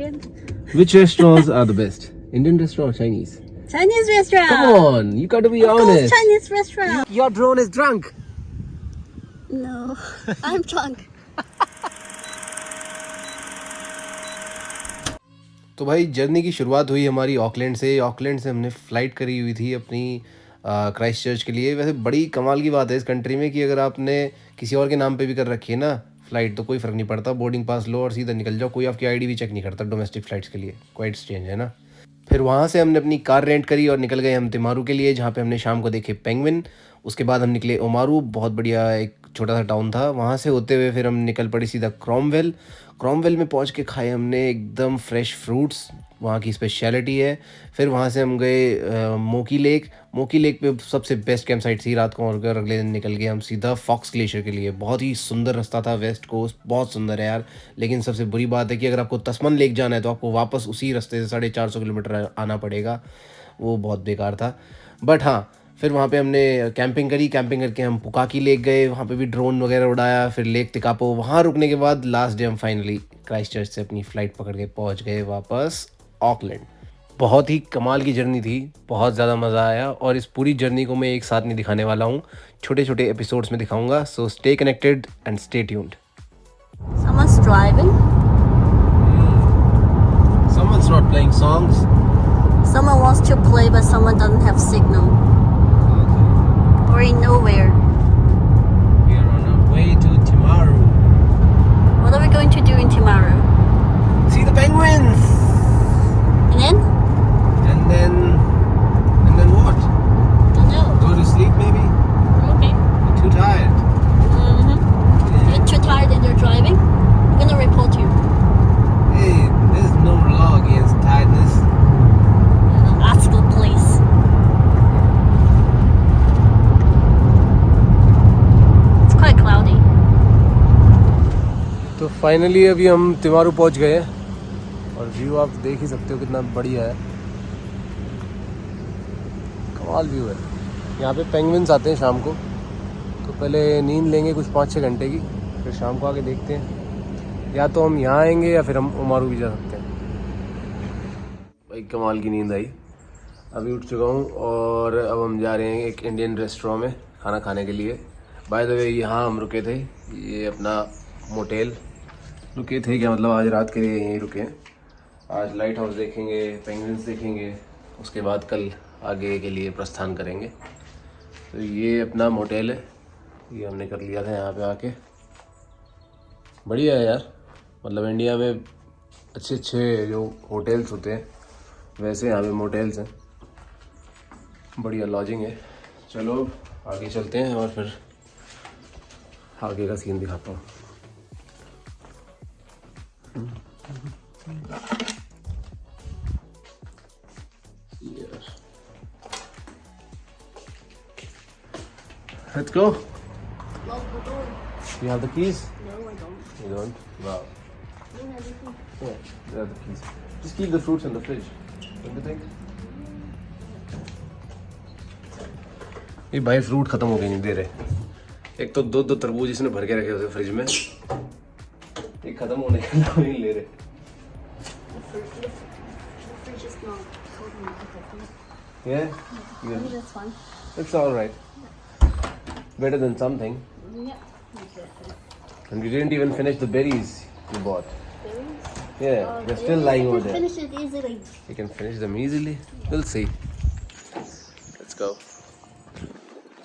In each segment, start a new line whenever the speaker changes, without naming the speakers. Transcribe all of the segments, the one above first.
Korean?
Which restaurants are the best? Indian restaurant or Chinese?
Chinese restaurant.
Come on, you got to be
Of course,
honest.
Chinese restaurant.
Your drone is drunk.
No, I'm drunk.
तो भाई journey की शुरुआत हुई हमारी Auckland से। Auckland से हमने flight करी हुई थी अपनी क्राइस्ट चर्च के लिए। वैसे बड़ी कमाल की बात है इस कंट्री में कि अगर आपने किसी और के नाम पे भी कर रखी है ना फ़्लाइट, तो कोई फ़र्क नहीं पड़ता, बोर्डिंग पास लो और सीधा निकल जाओ, कोई आपकी आईडी भी चेक नहीं करता डोमेस्टिक फ़्लाइट्स के लिए। क्वाइट स्ट्रेंज है ना। फिर वहाँ से हमने अपनी कार रेंट करी और निकल गए हम तिमारू के लिए, जहाँ पे हमने शाम को देखे पेंगुइन। उसके बाद हम निकले ओमारू, बहुत बढ़िया एक छोटा सा टाउन था। वहाँ से होते हुए फिर हम निकल पड़े सीधा क्रॉमवेल। क्रॉमवेल में पहुँच के खाए हमने एकदम फ्रेश फ्रूट्स, वहाँ की स्पेशलिटी है। फिर वहाँ से हम गए मोकी लेक। मोकी लेक पे सबसे बेस्ट कैंप साइट थी रात को, और अगले दिन निकल गए हम सीधा फॉक्स ग्लेशियर के लिए। बहुत ही सुंदर रास्ता था, वेस्ट कोस्ट बहुत सुंदर है यार। लेकिन सबसे बुरी बात है कि अगर आपको तस्मन लेक जाना है तो आपको वापस उसी रास्ते से 450 किलोमीटर आना पड़ेगा, वो बहुत बेकार था। बट हाँ, फिर वहाँ पे हमने कैंपिंग करी। कैंपिंग करके हम पुकाकी लेक गए, वहाँ पे भी ड्रोन वगैरह उड़ाया। फिर लेक तिकापो, वहाँ रुकने के बाद लास्ट डे हम फाइनली क्राइस्ट चर्च से अपनी फ़्लाइट पकड़ के पहुँच गए वापस ऑकलैंड। बहुत ही कमाल की जर्नी थी, बहुत ज़्यादा मज़ा आया। और इस पूरी जर्नी को मैं एक साथ नहीं दिखाने वाला हूँ, छोटे छोटे एपिसोड्स में दिखाऊंगा। So stay connected and stay tuned.
Someone's driving.
Someone's not playing songs.
Someone wants to play, but someone doesn't have signal. We're in nowhere.
We are on our way to Timaru.
What are we going to do in Timaru?
See the penguins.
And then?
And then what?
Don't know.
Go to sleep maybe?
Okay.
You're too tired.
You're too tired and you're driving? I'm gonna report you.
Hey, there's no law against tiredness.
Ask the police. It's quite cloudy.
तो finally अभी हम तिमारू पहुंच गए हैं और view आप देख ही सकते हो कितना बढ़िया है, कमाल व्यू है। यहाँ पे पेंगुइन्स आते हैं शाम को, तो पहले नींद लेंगे कुछ 5-6 घंटे की, फिर शाम को आके देखते हैं या तो हम यहाँ आएंगे या फिर हम ओमारू भी जा सकते हैं। भाई कमाल की नींद आई, अभी उठ चुका हूँ और अब हम जा रहे हैं एक इंडियन रेस्टोरेंट में खाना खाने के लिए। बाय द वे यहाँ हम रुके थे, ये अपना मोटेल रुके थे, क्या मतलब आज रात के लिए यहीं रुके हैं। आज लाइट हाउस देखेंगे, पेंगुइन्स देखेंगे, उसके बाद कल आगे के लिए प्रस्थान करेंगे। तो ये अपना मोटेल है, ये हमने कर लिया था यहाँ पे आके। बढ़िया है यार, मतलब इंडिया में अच्छे अच्छे जो होटल्स होते हैं वैसे यहाँ पे मोटेल्स हैं, बढ़िया लॉजिंग है। चलो आगे चलते हैं और फिर आगे का सीन दिखाता हूँ। Let's go.
Lock the door.
You have the keys?
No, I don't.
You don't? Wow.
You have the key.
Yeah, you have the keys. Just keep the fruits in the fridge. Don't you think? ये भाई fruit खत्म हो गए नहीं दे रहे। एक तो दो तरबूज इसने भर के रखे होते फ्रिज में, ये खत्म होने के नाम नहीं ले रहे।
The fridge is not totally open.
Yeah?
Maybe
Good.
that's fine.
It's all right. Better than something.
Yeah. Exactly.
And you didn't even finish the berries you bought.
Berries?
Yeah, they're still lying over there.
Finish it easily.
You can finish them easily. We'll see. Let's go.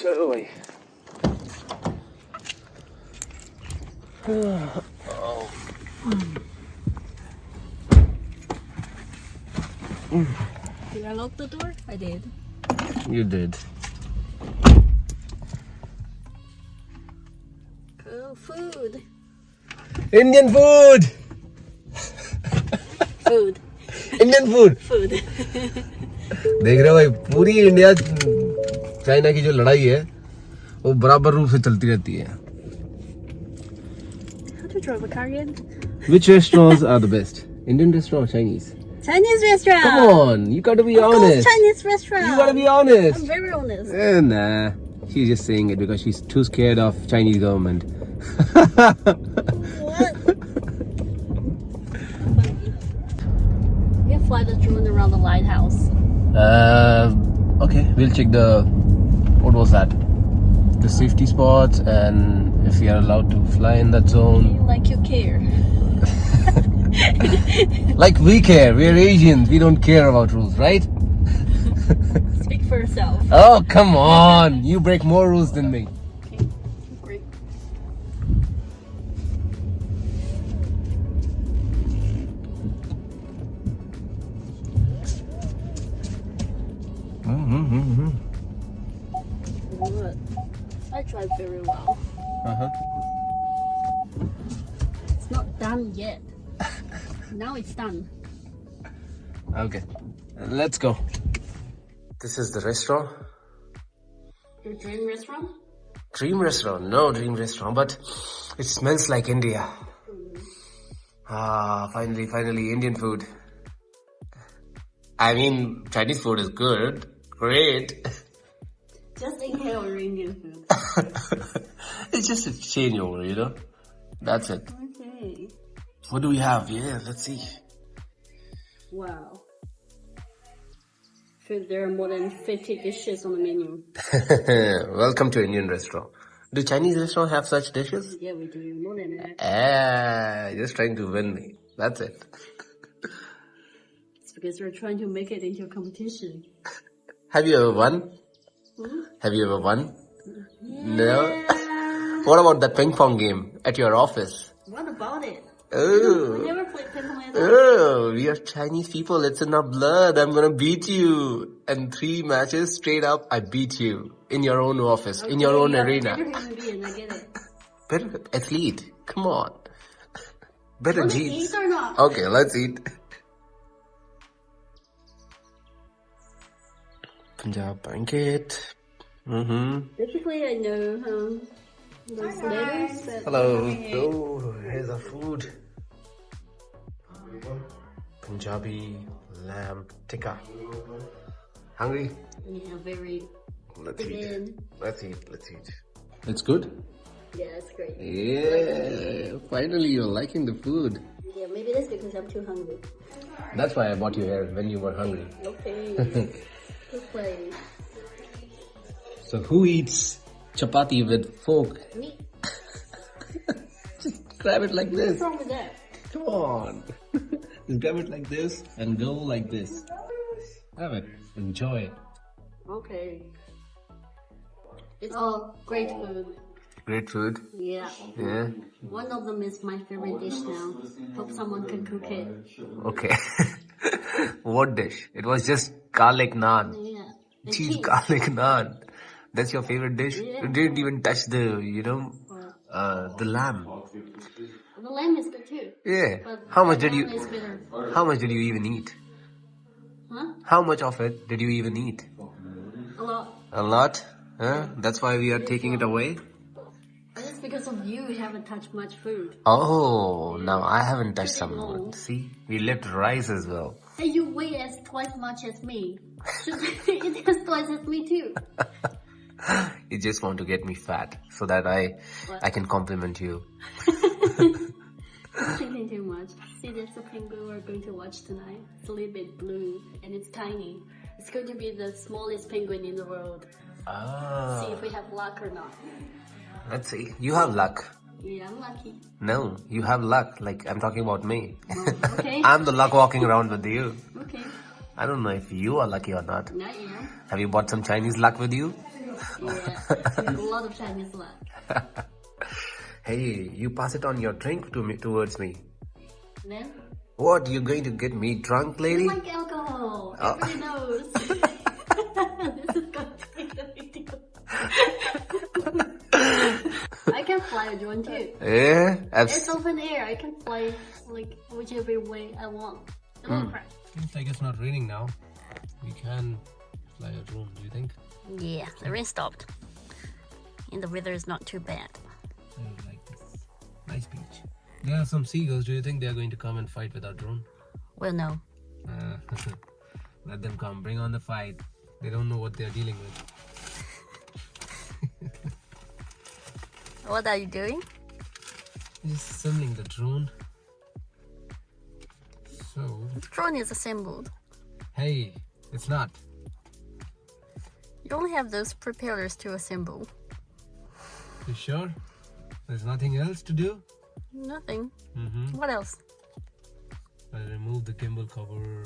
चलो भाई।
Did I lock the door? I did.
You did.
Oh, food.
Indian food.
Food.
Indian food.
Food.
देख रहे हो भाई, पूरी India China की जो लड़ाई है वो बराबर रूप से चलती रहती है।
How to drive a car again?
Which restaurants are the best? Indian restaurant or Chinese?
Chinese restaurant.
Come on, you got to be
Of course,
honest.
Chinese restaurant.
You got to be honest.
I'm very honest.
Nah, she's just saying it because she's too scared of Chinese government.
What? fly the drone around the lighthouse.
Okay, we'll check the, what was that? The safety spots and if we are allowed to fly in that zone.
Like you care.
Like we care, we're Asians, we don't care about rules, right?
Speak for yourself.
Oh, come on, you break more rules than me.
Okay, great. Good. I tried very well. It's not done yet. Now it's done.
Okay, let's go. This is the restaurant.
Your dream restaurant?
Dream restaurant, no dream restaurant, but it smells like India. Finally, Indian food. I mean, Chinese food is good, great.
Just inhale your Indian food.
It's just a changeover, you know? That's it.
Okay.
What do we have? Yeah, let's see.
Wow. Sure, there are more than 50 dishes on the menu.
Welcome to Indian restaurant. Do Chinese restaurant have such dishes?
Yeah, we do more than that.
Just trying to win me. That's it.
It's because we're trying to make it into a competition.
Have you ever won? Have you ever won? No? What about the ping pong game at your office?
What about it?
Oh.
We never played ping pong at all.
Oh, we are Chinese people. It's in our blood. I'm gonna beat you. And 3 matches straight up, I beat you. In your own office, in your own arena.
Better human being, I get it.
Better athlete. Come on. Better
Want to
genes.
eat or not?
Okay, let's eat. Punjab blanket.
Basically, I know those letters. That
Hello. Oh, here's our food. Punjabi lamb tikka. Hungry?
Yeah, very
Let's
big
eat.
in.
Let's eat. It's good?
Yeah, it's great.
Yeah. Finally, you're liking the food.
Yeah, maybe that's because I'm too hungry.
That's why I bought you here when you were hungry.
Okay. Good play.
So who eats chapati with fork?
Me.
Just grab it like this.
What's wrong with that?
Come on. Just grab it like this and go like this. Have it. Enjoy it.
Okay. It's all great food.
Great food.
Yeah.
Yeah.
One of them is my favorite dish now. Hope someone can cook it.
Okay. What dish? It was just garlic naan.
Yeah. And
Cheese garlic naan. That's your favorite dish?
Yeah.
You didn't even touch the, the lamb.
The lamb is good too.
Yeah.
But
How much
the
did
lamb is bitter.
How much did you even eat?
Huh?
How much of it did you even eat?
A lot.
A lot? Huh? That's why we are taking it away?
And it's because of you, we haven't touched much food.
Oh, now I haven't touched some.
No.
See, we left rice as well.
Hey, you weigh as twice much as me. It has twice as me too.
You just want to get me fat so that I can compliment you.
Thinking too much. See, that's the penguin we're going to watch tonight. It's a little bit blue and it's tiny. It's going to be the smallest penguin in the world.
Ah.
See if we have luck or not.
Let's see. You have luck.
Yeah, I'm lucky.
No, you have luck. Like, I'm talking about me.
Oh, okay.
I'm the luck walking around with you.
Okay.
I don't know if you are lucky or not.
Not yet.
Have you bought some Chinese luck with you?
Yeah. A lot of Chinese luck.
Hey, you pass it on your drink towards me.
Then?
What, you going to get me drunk, lady?
You like alcohol. Everybody knows. This is going to be the video. I can fly a drone too.
Yeah?
It's open air. I can fly like whichever way I want.
Seems like it's not raining now. We can fly a drone, do you think?
Yeah, the rain stopped. And the weather is not too bad.
I like this. Nice beach. There are some seagulls. Do you think they are going to come and fight with our drone?
Well, no.
Let them come. Bring on the fight. They don't know what they are dealing with.
What are you doing?
Just assembling the drone. So So,
The drone is assembled.
hey, it's not.
You only have those propellers to assemble.
You sure? There's nothing else to do?
Nothing.
Mm-hmm.
What else?
I'll remove the gimbal cover,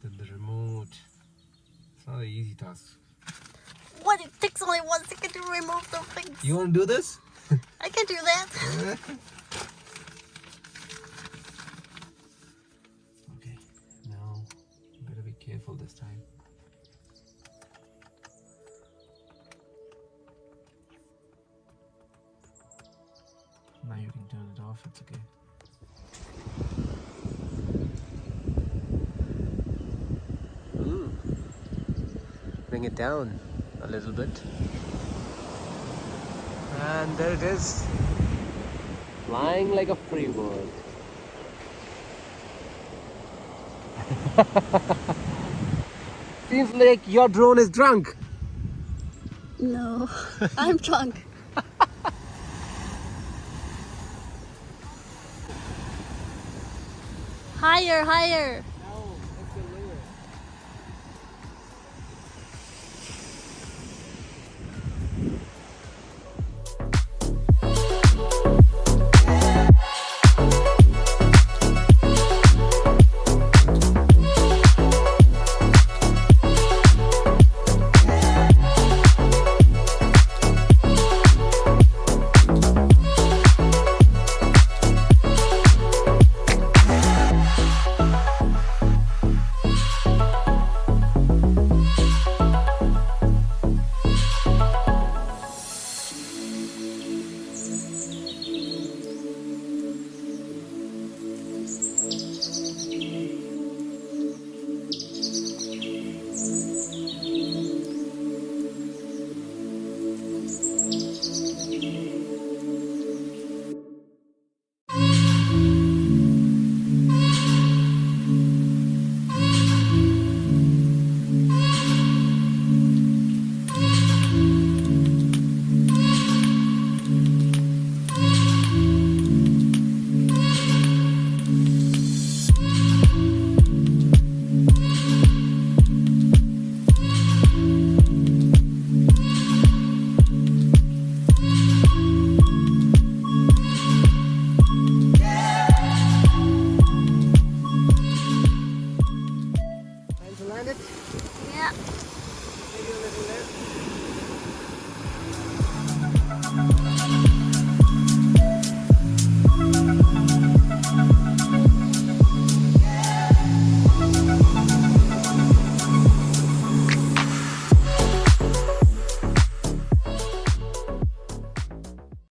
then the remote. It's not an easy task.
What? It takes only 1 second to remove the things.
You want to do this?
I can do that.
Okay, now better be careful this time. Now you can turn it off, it's okay. Bring it down a little bit. And there it is. Flying like a free bird. Seems like your drone is drunk.
No, I'm drunk. Higher, higher.